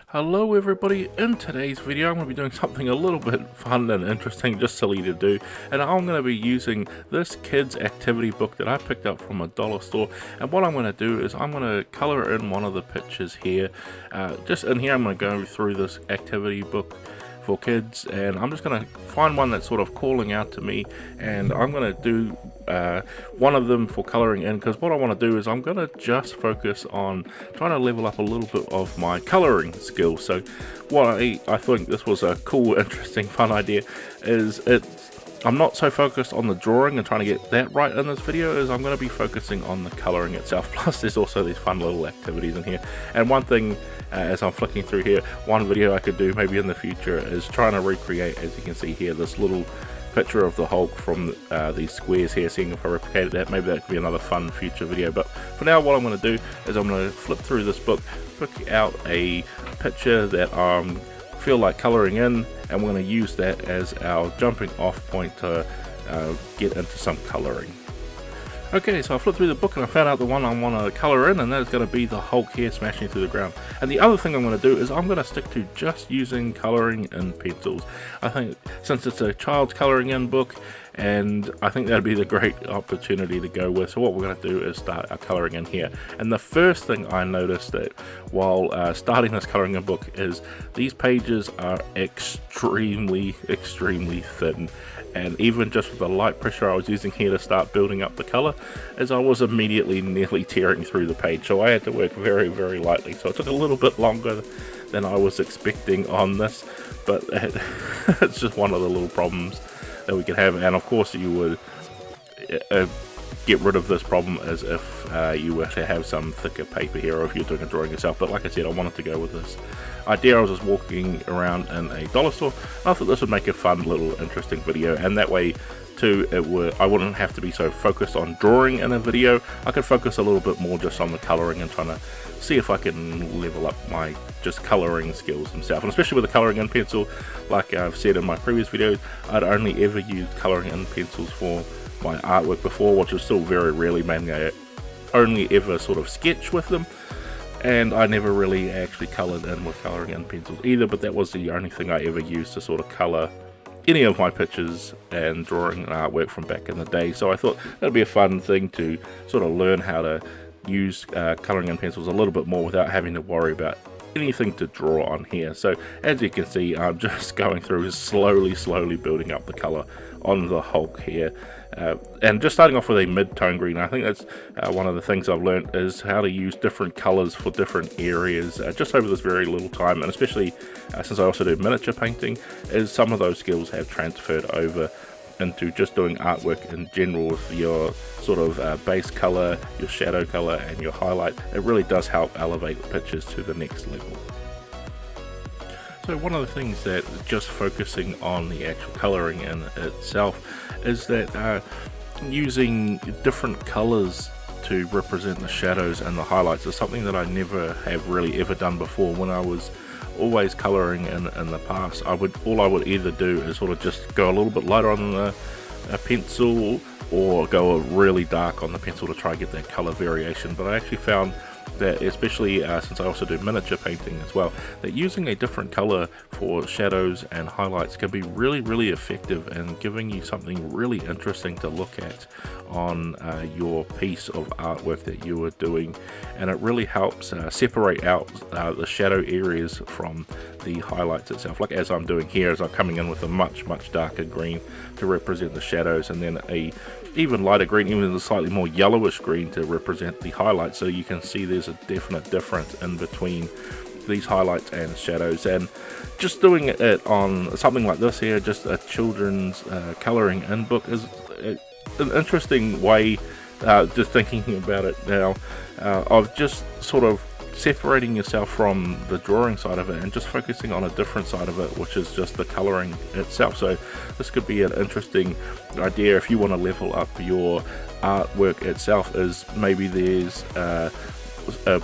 Hello everybody, in today's video I'm going to be doing something a little bit fun and interesting, just silly to do, and I'm going to be using this kids activity book that I picked up from a dollar store. And what I'm going to do is I'm going to color in one of the pictures here. Just in here I'm going to go through this activity book for kids, and I'm just going to find one that's sort of calling out to me, and I'm going to do one of them for coloring in, because what I want to do is I'm going to just focus on trying to level up a little bit of my coloring skills. So what I think this was a cool, interesting, fun idea is I'm not so focused on the drawing and trying to get that right in this video, as I'm going to be focusing on the coloring itself. Plus there's also these fun little activities in here. And one thing, as I'm flicking through here, one video I could do maybe in the future is trying to recreate, as you can see here, this little picture of the Hulk from these squares here, seeing if I replicated that. Maybe that could be another fun future video. But for now, what I'm going to do is I'm going to flip through this book, pick out a picture that I feel like coloring in, and we're going to use that as our jumping off point to get into some coloring. Okay, so I flipped through the book and I found out the one I want to colour in, and that is going to be the Hulk here smashing through the ground. And the other thing I'm going to do is I'm going to stick to just using colouring in pencils. I think since it's a child's colouring in book, and I think that'd be the great opportunity to go with. So what we're going to do is start our colouring in here. And the first thing I noticed that while starting this colouring in book is these pages are extremely thin. And even just with the light pressure I was using here to start building up the colour, as I was immediately nearly tearing through the page. So I had to work very lightly. So it took a little bit longer than I was expecting on this, but it's just one of the little problems that we could have. And of course you would get rid of this problem as if you were to have some thicker paper here, or if you're doing a drawing yourself. But like I said, I wanted to go with this idea. I was just walking around in a dollar store, and I thought this would make a fun little interesting video, and that way too I wouldn't have to be so focused on drawing in a video. I could focus a little bit more just on the colouring and trying to see if I can level up my just colouring skills themselves. And especially with the colouring in pencil, like I've said in my previous videos, I'd only ever used colouring in pencils for my artwork before, which was still very rarely, mainly I only ever sort of sketch with them, and I never really actually coloured in with colouring in pencils either. But that was the only thing I ever used to sort of colour any of my pictures and drawing and artwork from back in the day. So I thought that'd be a fun thing to sort of learn how to use colouring in pencils a little bit more without having to worry about anything to draw on here. So as you can see, I'm just going through slowly building up the colour on the Hulk here, and just starting off with a mid-tone green. I think that's one of the things I've learned, is how to use different colours for different areas just over this very little time. And especially since I also do miniature painting, is some of those skills have transferred over into just doing artwork in general with your sort of base color, your shadow color, and your highlight. It really does help elevate pictures to the next level. So one of the things that just focusing on the actual coloring in itself is that using different colors to represent the shadows and the highlights is something that I never have really ever done before. When I was always coloring in the past, all I would either do is sort of just go a little bit lighter on the pencil, or go really dark on the pencil to try and get that color variation. But I actually found that, especially since I also do miniature painting as well, that using a different color for shadows and highlights can be really effective in giving you something really interesting to look at on your piece of artwork that you are doing. And it really helps separate out the shadow areas from the highlights itself, like as I'm doing here, as I'm coming in with a much darker green to represent the shadows, and then a even lighter green, even a slightly more yellowish green to represent the highlights. So you can see there's a definite difference in between these highlights and shadows. And just doing it on something like this here, just a children's colouring in book, is an interesting way, just thinking about it now, of just sort of separating yourself from the drawing side of it and just focusing on a different side of it, which is just the colouring itself. So this could be an interesting idea if you want to level up your artwork itself, is maybe there's a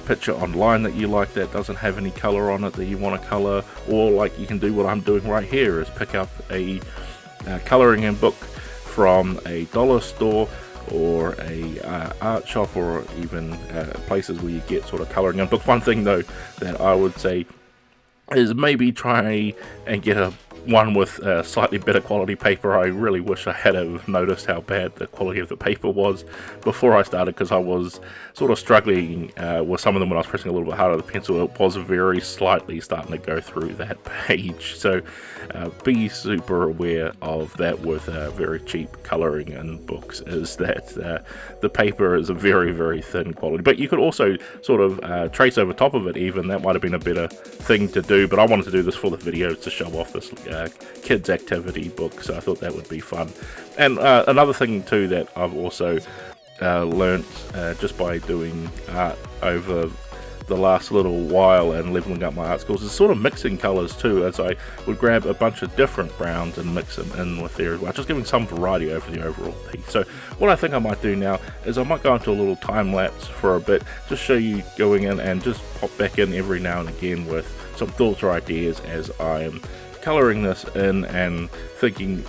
picture online that you like that doesn't have any colour on it that you want to colour, or like you can do what I'm doing right here, is pick up a colouring in book from a dollar store or a art shop, or even places where you get sort of colouring in books. One thing though that I would say is maybe try and get a one with slightly better quality paper. I really wish I had have noticed how bad the quality of the paper was before I started, because I was sort of struggling with some of them when I was pressing a little bit harder. The pencil, it was very slightly starting to go through that page, so be super aware of that with very cheap colouring in books, is that the paper is a very, very thin quality. But you could also sort of trace over top of it even. That might have been a better thing to do, but I wanted to do this for the video to show off this kids activity book, so I thought that would be fun. And another thing too that I've also learnt just by doing art over the last little while and leveling up my art skills is sort of mixing colours too, as I would grab a bunch of different browns and mix them in with there as well, just giving some variety over the overall piece. So what I think I might do now is I might go into a little time lapse for a bit, just show you going in and just pop back in every now and again with some thoughts or ideas as I'm colouring this in and thinking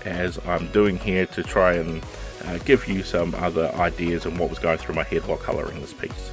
as I'm doing here, to try and give you some other ideas on what was going through my head while colouring this piece.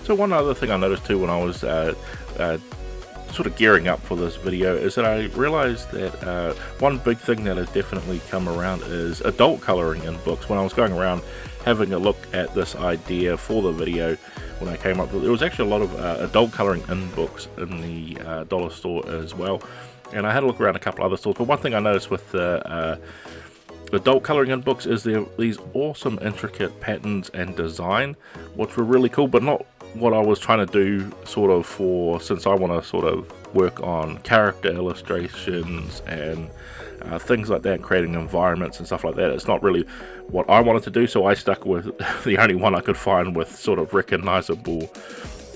So one other thing I noticed too when I was sort of gearing up for this video is that I realized that one big thing that has definitely come around is adult coloring in books. When I was going around having a look at this idea for the video, when I came up with it, there was actually a lot of adult coloring in books in the dollar store as well, and I had a look around a couple other stores. But one thing I noticed with the adult coloring in books is there these awesome intricate patterns and design, which were really cool, but not what I was trying to do sort of for, since I want to sort of work on character illustrations and things like that, creating environments and stuff like that. It's not really what I wanted to do, so I stuck with the only one I could find with sort of recognizable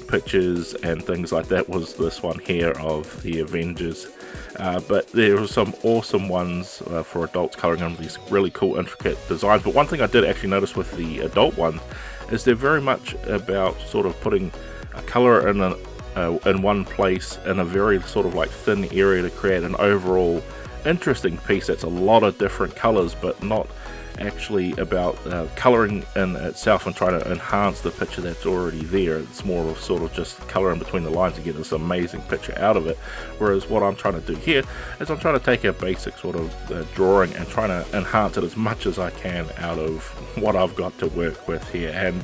pictures and things like that was this one here of the Avengers. But there were some awesome ones for adults coloring on these really cool intricate designs. But one thing I did actually notice with the adult ones is they're very much about sort of putting a color in one place in a very sort of like thin area to create an overall interesting piece that's a lot of different colors, but not actually about coloring in itself and trying to enhance the picture that's already there. It's more of sort of just coloring between the lines to get this amazing picture out of it. Whereas what I'm trying to do here is I'm trying to take a basic sort of drawing and trying to enhance it as much as I can out of what I've got to work with here. And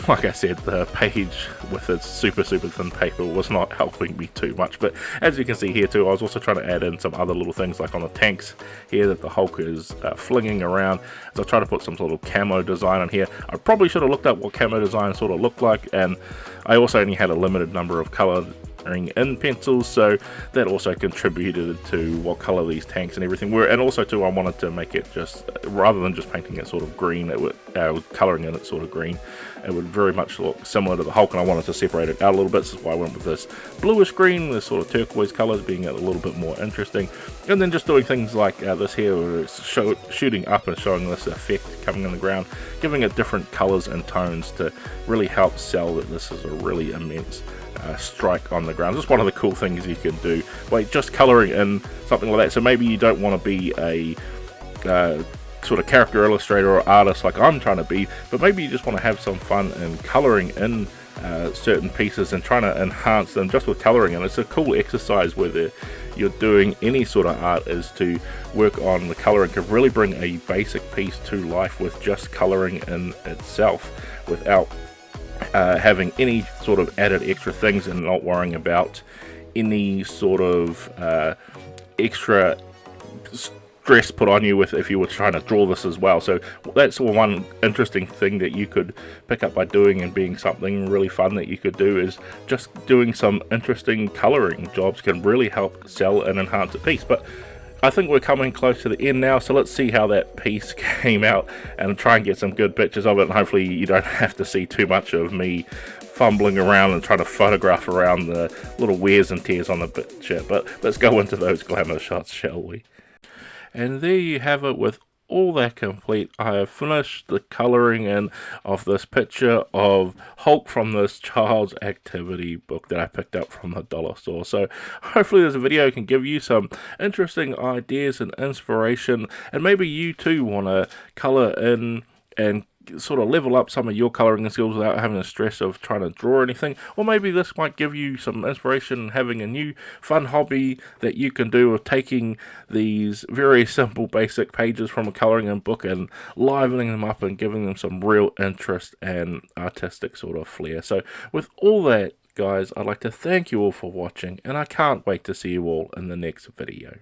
like I said, the page with its super thin paper was not helping me too much, but as you can see here too, I was also trying to add in some other little things like on the tanks here that the Hulk is flinging around. So I try to put some sort of camo design on here. I probably should have looked up what camo design sort of looked like, and I also only had a limited number of color in pencils, so that also contributed to what color these tanks and everything were. And also too, I wanted to make it just, rather than just painting it sort of green, it would coloring in it sort of green, it would very much look similar to the Hulk, and I wanted to separate it out a little bit, so that's why I went with this bluish green, this sort of turquoise colors, being a little bit more interesting. And then just doing things like this here, where it's shooting up and showing this effect coming in the ground, giving it different colors and tones to really help sell that this is a really immense strike on the ground. Just one of the cool things you can do by just coloring in something like that. So maybe you don't want to be a sort of character illustrator or artist like I'm trying to be, but maybe you just want to have some fun in coloring in certain pieces and trying to enhance them just with coloring. And it's a cool exercise whether you're doing any sort of art, is to work on the coloring, can really bring a basic piece to life with just coloring in itself without having any sort of added extra things and not worrying about any sort of extra stress put on you with if you were trying to draw this as well. So that's one interesting thing that you could pick up by doing, and being something really fun that you could do is just doing some interesting coloring jobs can really help sell and enhance a piece. But I think we're coming close to the end now, so let's see how that piece came out and try and get some good pictures of it, and hopefully you don't have to see too much of me fumbling around and trying to photograph around the little wears and tears on the picture. But let's go into those glamour shots, shall we? And there you have it. With all that complete, I have finished the colouring in of this picture of Hulk from this child's activity book that I picked up from the dollar store. So hopefully this video can give you some interesting ideas and inspiration, and maybe you too want to colour in and sort of level up some of your colouring skills without having the stress of trying to draw anything. Or maybe this might give you some inspiration, having a new fun hobby that you can do of taking these very simple basic pages from a colouring in book and livening them up and giving them some real interest and artistic sort of flair. So with all that, guys, I'd like to thank you all for watching, and I can't wait to see you all in the next video.